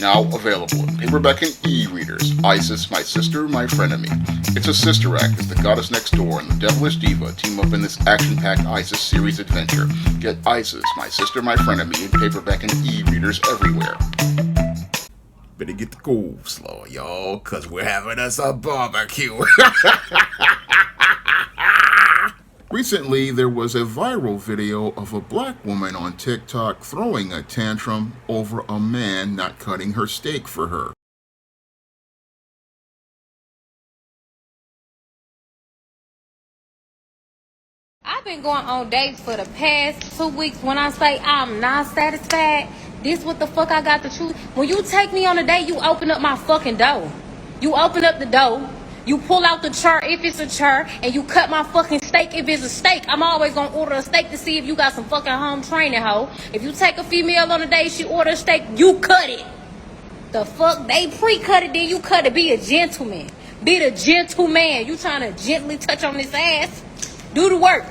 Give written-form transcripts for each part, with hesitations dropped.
Now available in paperback and e-readers. Isis, My Sister, My Frenemy. It's a sister act as the goddess next door and the devilish diva team up in this action-packed Isis series adventure. Get Isis, My Sister, My Frenemy in paperback and e-readers everywhere. Better get the cool slow, y'all, cause we're having us a barbecue. Recently, there was a viral video of a black woman on TikTok throwing a tantrum over a man not cutting her steak for her. I've been going on dates for the past 2 weeks. When I say I'm not satisfied, this what the fuck I got to choose. When you take me on a date, you open up my fucking door. You open up the door. You pull out the chart if it's a chart, and you cut my fucking steak if it's a steak. I'm always gonna order a steak to see if you got some fucking home training, hoe. If you take a female on a date, she order a steak, you cut it. The fuck? They pre-cut it, then you cut it. Be a gentleman. Be the gentleman. You trying to gently touch on this ass? Do the work.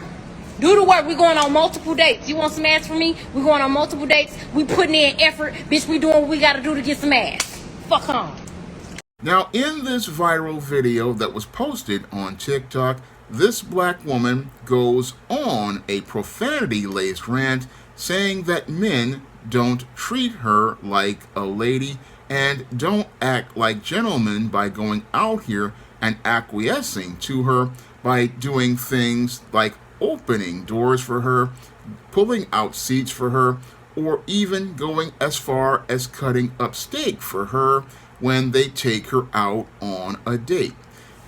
Do the work. We going on multiple dates. You want some ass from me? We going on multiple dates. We putting in effort. Bitch, we doing what we gotta do to get some ass. Fuck on. Now, in this viral video that was posted on TikTok, this black woman goes on a profanity-laced rant saying that men don't treat her like a lady and don't act like gentlemen by going out here and acquiescing to her by doing things like opening doors for her, pulling out seats for her, or even going as far as cutting up steak for her when they take her out on a date.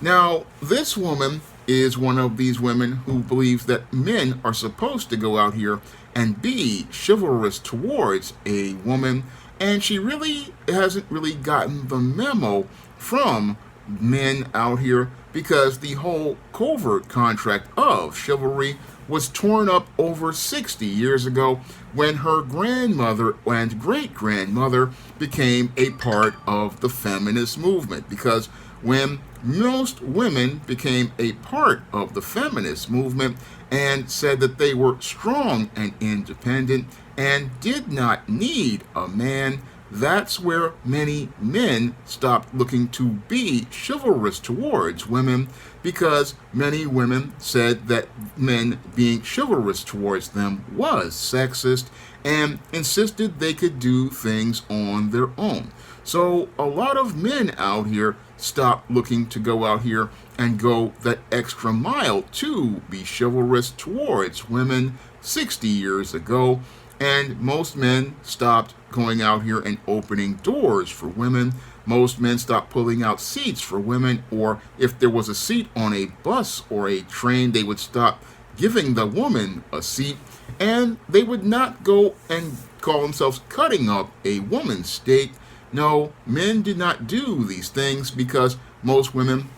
Now, this woman is one of these women who believes that men are supposed to go out here and be chivalrous towards a woman, and she really hasn't really gotten the memo from men out here because the whole covert contract of chivalry was torn up over 60 years ago when her grandmother and great-grandmother became a part of the feminist movement. Because when most women became a part of the feminist movement and said that they were strong and independent and did not need a man, that's where many men stopped looking to be chivalrous towards women, because many women said that men being chivalrous towards them was sexist and insisted they could do things on their own. So a lot of men out here stopped looking to go out here and go that extra mile to be chivalrous towards women 60 years ago. And most men stopped going out here and opening doors for women. Most men stopped pulling out seats for women, or if there was a seat on a bus or a train, they would stop giving the woman a seat, and they would not go and call themselves cutting up a woman's steak. No, men did not do these things because most women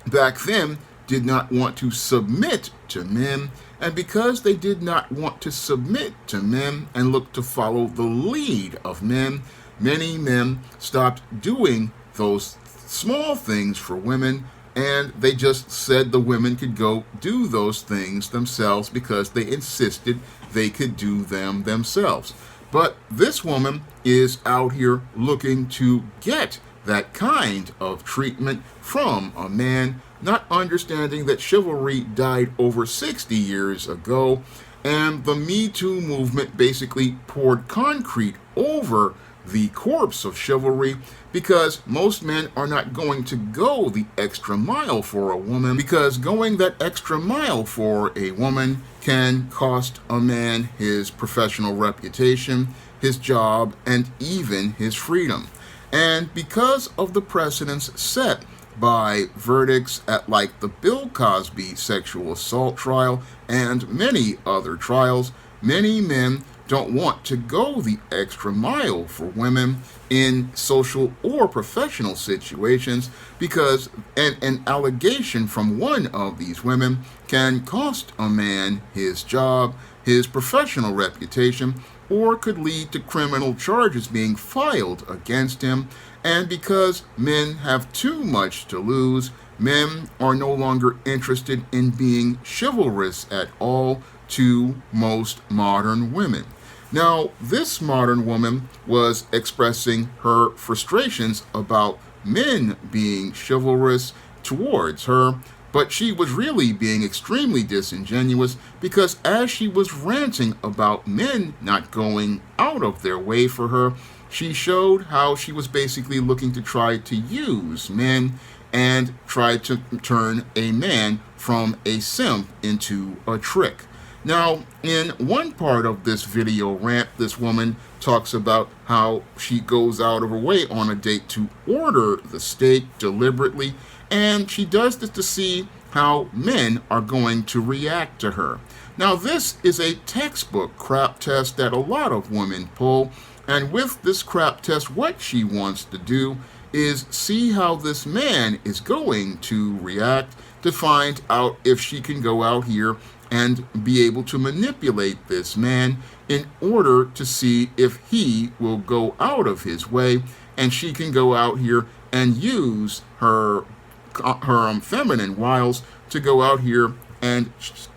back then did not want to submit to men, and because they did not want to submit to men and look to follow the lead of men, many men stopped doing those small things for women, and they just said the women could go do those things themselves because they insisted they could do them themselves. But this woman is out here looking to get that kind of treatment from a man, not understanding that chivalry died over 60 years ago, and the Me Too movement basically poured concrete over the corpse of chivalry, because most men are not going to go the extra mile for a woman, because going that extra mile for a woman can cost a man his professional reputation, his job, and even his freedom. And because of the precedents set by verdicts at like the Bill Cosby sexual assault trial and many other trials, many men don't want to go the extra mile for women in social or professional situations, because an allegation from one of these women can cost a man his job, his professional reputation, or could lead to criminal charges being filed against him. And because men have too much to lose, men are no longer interested in being chivalrous at all to most modern women. Now, this modern woman was expressing her frustrations about men being chivalrous towards her, but she was really being extremely disingenuous because as she was ranting about men not going out of their way for her, she showed how she was basically looking to try to use men and try to turn a man from a simp into a trick. Now, in one part of this video rant, this woman talks about how she goes out of her way on a date to order the steak deliberately, and she does this to see how men are going to react to her. Now, this is a textbook crap test that a lot of women pull, and with this crap test, what she wants to do is see how this man is going to react to find out if she can go out here and be able to manipulate this man in order to see if he will go out of his way and she can go out here and use her feminine wiles to go out here and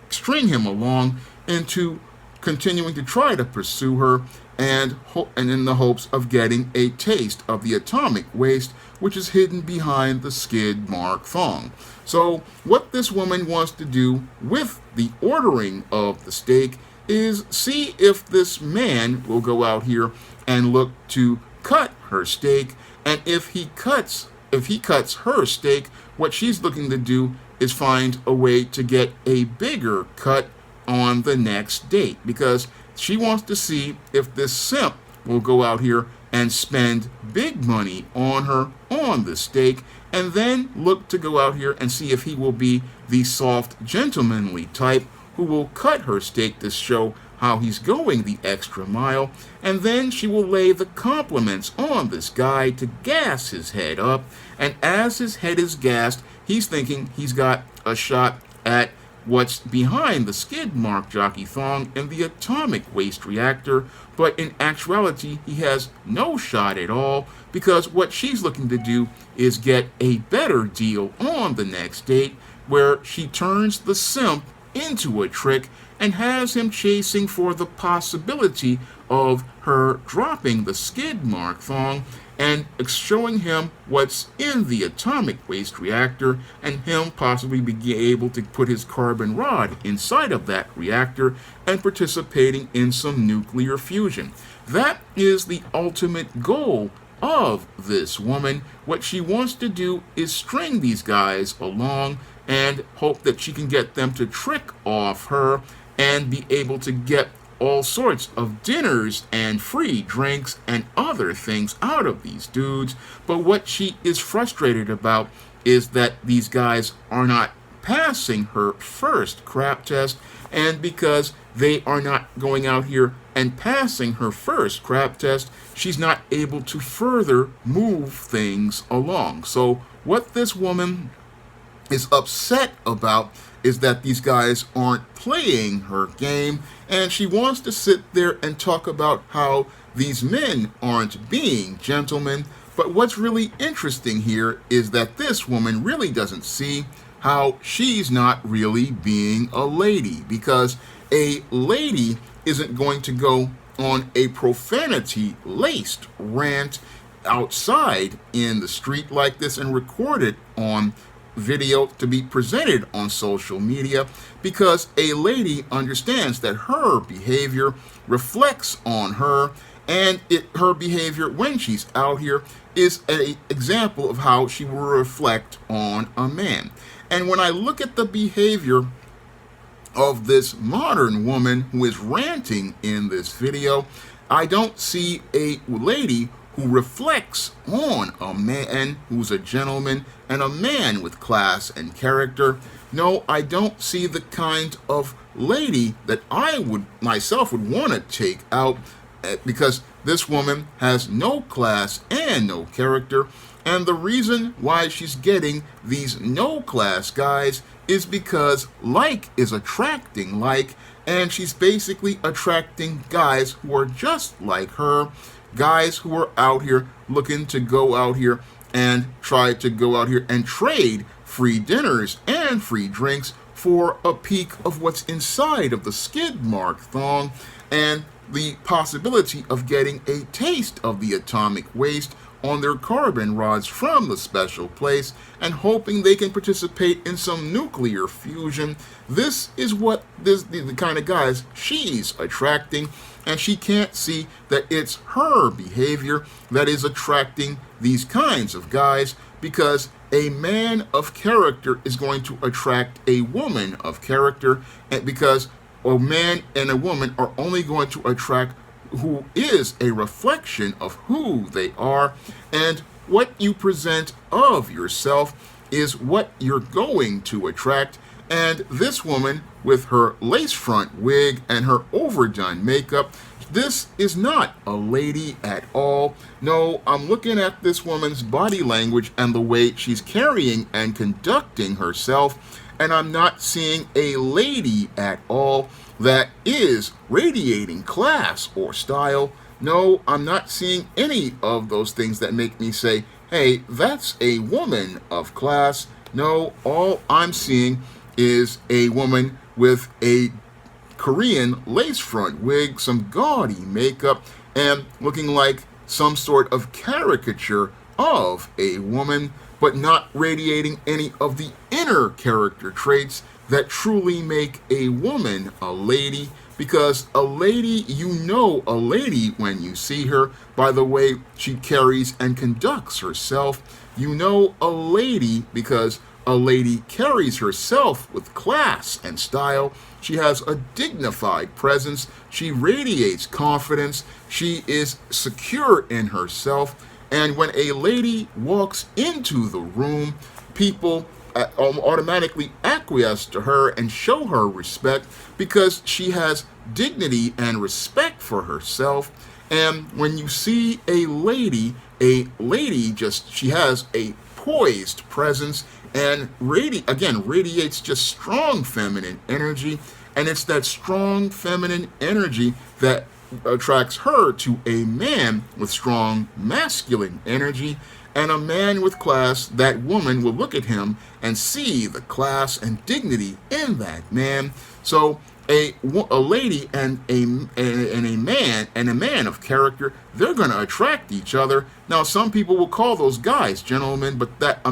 string him along into continuing to try to pursue her and in the hopes of getting a taste of the atomic waste which is hidden behind the skid mark thong. So what this woman wants to do with the ordering of the steak is see if this man will go out here and look to cut her steak, and if he cuts her steak, what she's looking to do is find a way to get a bigger cut on the next date, because she wants to see if this simp will go out here and spend big money on her on the steak, and then look to go out here and see if he will be the soft, gentlemanly type who will cut her steak to show how he's going the extra mile, and then she will lay the compliments on this guy to gas his head up, and as his head is gassed, he's thinking he's got a shot at what's behind the skid mark jockey thong in the atomic waste reactor, but in actuality he has no shot at all, because what she's looking to do is get a better deal on the next date where she turns the simp into a trick and has him chasing for the possibility of her dropping the skid mark thong and showing him what's in the atomic waste reactor, and him possibly be able to put his carbon rod inside of that reactor and participating in some nuclear fusion. That is the ultimate goal of this woman. What she wants to do is string these guys along and hope that she can get them to trick off her and be able to get all sorts of dinners and free drinks and other things out of these dudes. But what she is frustrated about is that these guys are not passing her first crap test, and because they are not going out here and passing her first crap test, she's not able to further move things along. So what this woman is upset about is that these guys aren't playing her game, and she wants to sit there and talk about how these men aren't being gentlemen. But what's really interesting here is that this woman really doesn't see how she's not really being a lady, because a lady isn't going to go on a profanity-laced rant outside in the street like this and record it on video to be presented on social media, because a lady understands that her behavior reflects on her, and her behavior when she's out here is an example of how she will reflect on a man. And when I look at the behavior of this modern woman who is ranting in this video, I don't see a lady who reflects on a man who's a gentleman and a man with class and character. No, I don't see the kind of lady that I would myself would want to take out, because this woman has no class and no character. And the reason why she's getting these no class guys is because like is attracting like, and she's basically attracting guys who are just like her, guys who are out here looking to go out here and try to go out here and trade free dinners and free drinks for a peek of what's inside of the skid mark thong. And the possibility of getting a taste of the atomic waste on their carbon rods from the special place and hoping they can participate in some nuclear fusion. This is what the kind of guys she's attracting, and she can't see that it's her behavior that is attracting these kinds of guys, because a man of character is going to attract a woman of character, and because a man and a woman are only going to attract who is a reflection of who they are, and what you present of yourself is what you're going to attract. And this woman, with her lace front wig and her overdone makeup, this is not a lady at all. No, I'm looking at this woman's body language and the way she's carrying and conducting herself, and I'm not seeing a lady at all that is radiating class or style. No, I'm not seeing any of those things that make me say, hey, that's a woman of class. No, all I'm seeing is a woman with a Korean lace front wig, some gaudy makeup, and looking like some sort of caricature of a woman, but not radiating any of the inner character traits that truly make a woman a lady. Because a lady, you know a lady when you see her by the way she carries and conducts herself. You know a lady because a lady carries herself with class and style. She has a dignified presence. She radiates confidence. She is secure in herself. And when a lady walks into the room, people automatically acquiesce to her and show her respect because she has dignity and respect for herself. And when you see a lady just, she has a poised presence and radiates just strong feminine energy. And it's that strong feminine energy that attracts her to a man with strong masculine energy. And a man with class, that woman will look at him and see the class and dignity in that man. So a lady and a man of character, they're going to attract each other. Now, some people will call those guys gentlemen, but that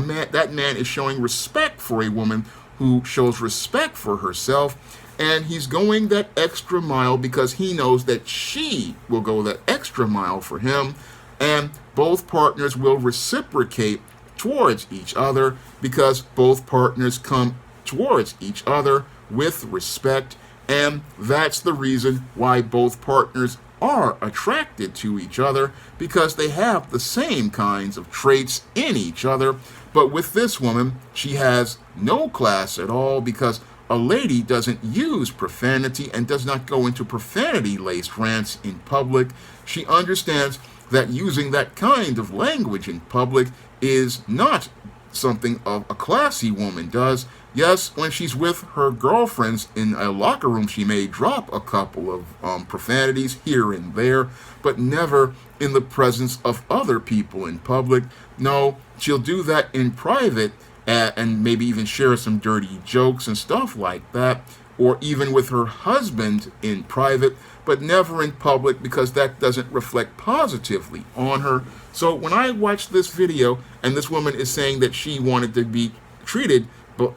man is showing respect for a woman who shows respect for herself. And he's going that extra mile because he knows that she will go that extra mile for him. And both partners will reciprocate towards each other because both partners come towards each other with respect. And that's the reason why both partners are attracted to each other, because they have the same kinds of traits in each other. But with this woman, she has no class at all, because a lady doesn't use profanity and does not go into profanity-laced rants in public. She understands that using that kind of language in public is not something a classy woman does. Yes, when she's with her girlfriends in a locker room, she may drop a couple of profanities here and there, but never in the presence of other people in public. No, she'll do that in private and maybe even share some dirty jokes and stuff like that, or even with her husband in private, but never in public, because that doesn't reflect positively on her. So when I watch this video and this woman is saying that she wanted to be treated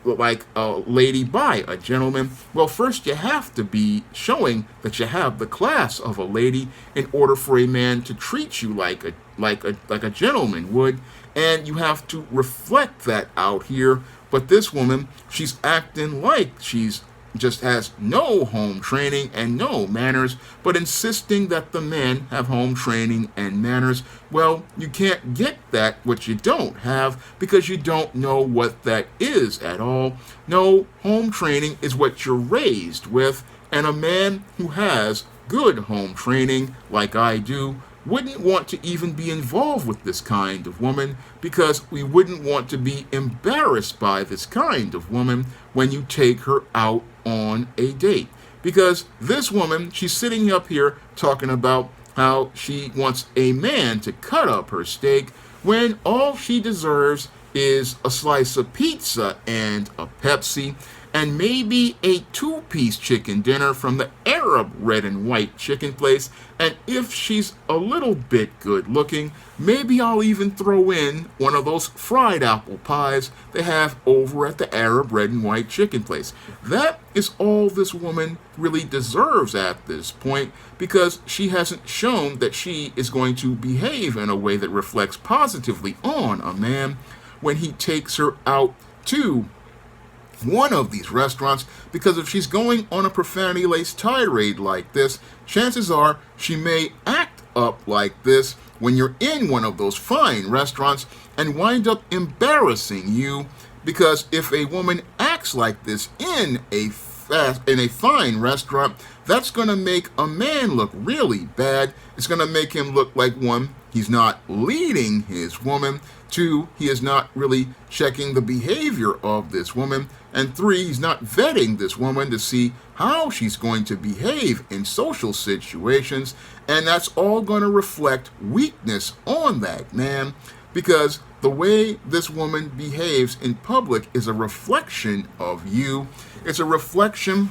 like a lady by a gentleman, well, first you have to be showing that you have the class of a lady in order for a man to treat you like a gentleman would, and you have to reflect that out here. But this woman, she's acting like she's just has no home training and no manners, but insisting that the men have home training and manners. Well, you can't get that what you don't have, because you don't know what that is at all. No, home training is what you're raised with, and a man who has good home training, like I do, wouldn't want to even be involved with this kind of woman, because we wouldn't want to be embarrassed by this kind of woman when you take her out on a date. Because this woman, she's sitting up here talking about how she wants a man to cut up her steak, when all she deserves is a slice of pizza and a Pepsi. and maybe a two-piece chicken dinner from the Arab red and white chicken place, and if she's a little bit good looking, maybe I'll even throw in one of those fried apple pies they have over at the Arab red and white chicken place. That is all this woman really deserves at this point, because she hasn't shown that she is going to behave in a way that reflects positively on a man when he takes her out to one of these restaurants. Because if she's going on a profanity-laced tirade like this, chances are she may act up like this when you're in one of those fine restaurants and wind up embarrassing you. Because if a woman acts like this in a fine restaurant, that's going to make a man look really bad. It's going to make him look like, one, he's not leading his woman; two, he is not really checking the behavior of this woman; and three, he's not vetting this woman to see how she's going to behave in social situations. And that's all going to reflect weakness on that man, because the way this woman behaves in public is a reflection of you. It's a reflection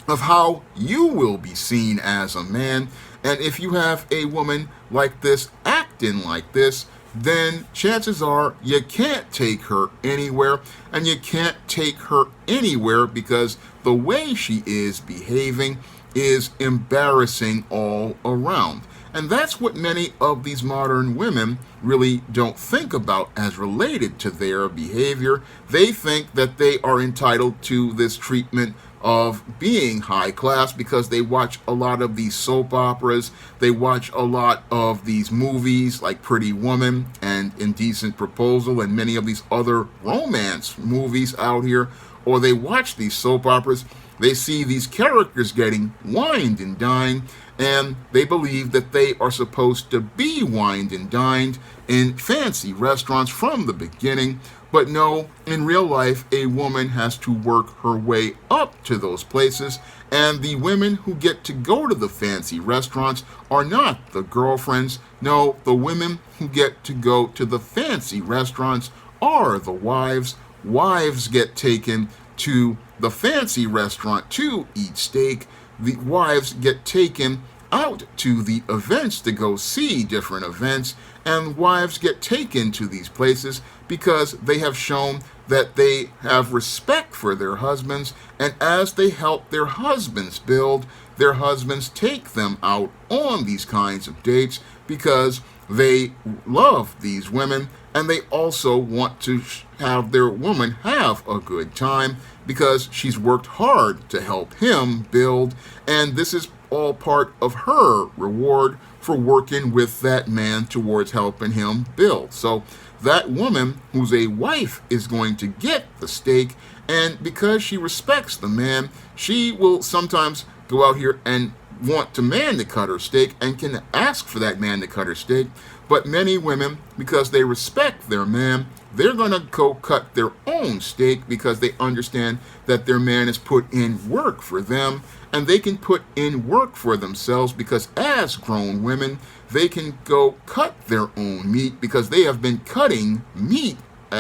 of how you will be seen as a man. And if you have a woman like this acting like this, then chances are you can't take her anywhere. And you can't take her anywhere because the way she is behaving is embarrassing all around. And that's what many of these modern women really don't think about as related to their behavior. They think that they are entitled to this treatment of being high class because they watch a lot of these soap operas. They watch a lot of these movies like Pretty Woman and Indecent Proposal and many of these other romance movies out here. Or they watch these soap operas. They see these characters getting wined and dined, and they believe that they are supposed to be wined and dined in fancy restaurants from the beginning. But no, in real life, a woman has to work her way up to those places, and the women who get to go to the fancy restaurants are not the girlfriends. No, the women who get to go to the fancy restaurants are the wives. Wives get taken to the fancy restaurant to eat steak. The wives get taken out to the events to go see different events, and wives get taken to these places because they have shown that they have respect for their husbands, and as they help their husbands build, their husbands take them out on these kinds of dates because they love these women, and they also want to have their woman have a good time because she's worked hard to help him build, and this is all part of her reward for working with that man towards helping him build. So that woman who's a wife is going to get the steak, and because she respects the man, she will sometimes go out here and want to man to cut her steak and can ask for that man to cut her steak. But many women, because they respect their man, they're going to go cut their own steak because they understand that their man has put in work for them, and they can put in work for themselves because as grown women, they can go cut their own meat because they have been cutting meat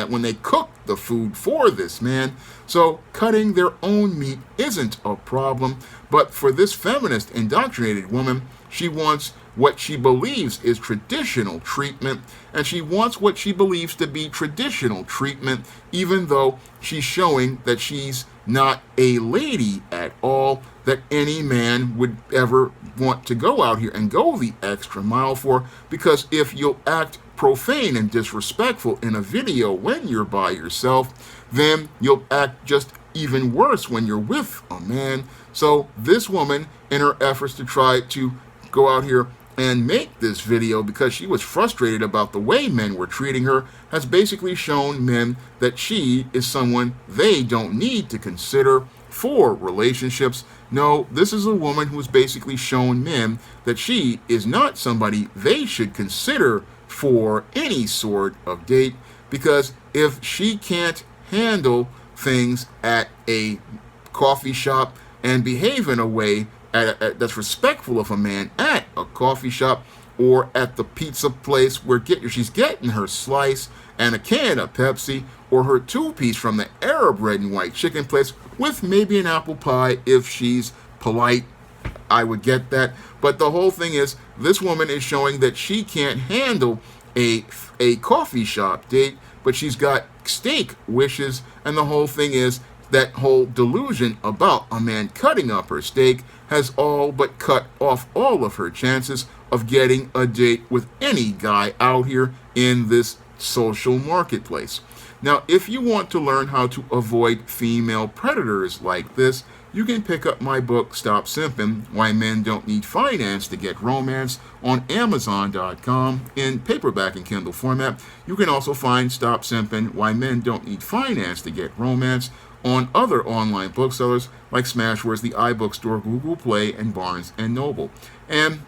when they cook the food for this man. So cutting their own meat isn't a problem. But for this feminist indoctrinated woman, she wants what she believes is traditional treatment, and she wants what she believes to be traditional treatment, even though she's showing that she's not a lady at all, that any man would ever want to go out here and go the extra mile for. Because if you'll act profane and disrespectful in a video when you're by yourself, then you'll act just even worse when you're with a man. So this woman, in her efforts to try to go out here and make this video because she was frustrated about the way men were treating her, has basically shown men that she is someone they don't need to consider for relationships. No, this is a woman who has basically shown men that she is not somebody they should consider for any sort of date, because if she can't handle things at a coffee shop and behave in a way that's respectful of a man at a coffee shop, or at the pizza place where she's getting her slice and a can of Pepsi, or her two-piece from the Arab red and white chicken place with maybe an apple pie if she's polite. I would get that. But the whole thing is, this woman is showing that she can't handle a coffee shop date, but she's got steak wishes, and the whole thing is that whole delusion about a man cutting up her steak has all but cut off all of her chances of getting a date with any guy out here in this social marketplace. Now, if you want to learn how to avoid female predators like this, you can pick up my book, Stop Simping, Why Men Don't Need Finance to Get Romance, on Amazon.com in paperback and Kindle format. You can also find Stop Simping, Why Men Don't Need Finance to Get Romance on other online booksellers like Smashwords, the iBookstore, Google Play, and Barnes & Noble. And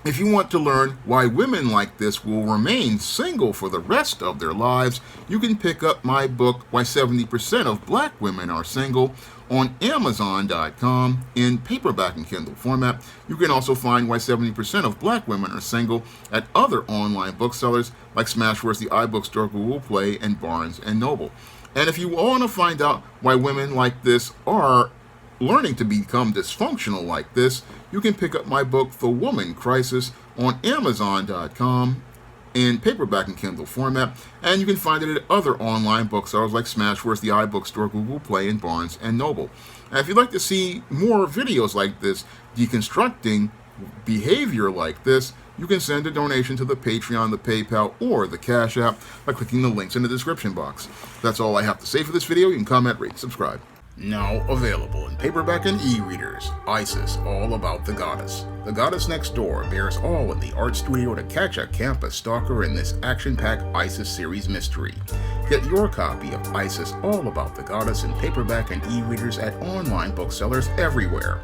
if you want to learn why women like this will remain single for the rest of their lives, you can pick up my book, Why 70% of Black Women Are Single, on Amazon.com in paperback and Kindle format. You can also find Why 70% of Black Women Are Single at other online booksellers like Smashwords, the iBookstore, Google Play, and Barnes & Noble. And if you want to find out why women like this are learning to become dysfunctional like this, you can pick up my book, The Woman Crisis, on Amazon.com in paperback and Kindle format, and you can find it at other online booksellers like Smashwords, the iBookstore, Google Play, and Barnes & Noble. And if you'd like to see more videos like this, deconstructing behavior like this, you can send a donation to the Patreon, the PayPal, or the Cash App by clicking the links in the description box. That's all I have to say for this video. You can comment, rate, subscribe. Now available in paperback and e-readers, ISIS, All About the Goddess. The Goddess Next Door bears all in the art studio to catch a campus stalker in this action-packed ISIS series mystery. Get your copy of ISIS, All About the Goddess in paperback and e-readers at online booksellers everywhere.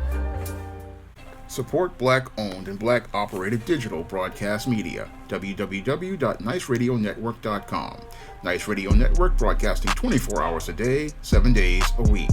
Support Black-owned and Black-operated digital broadcast media. www.niceradionetwork.com. Nice Radio Network, broadcasting 24 hours a day, 7 days a week.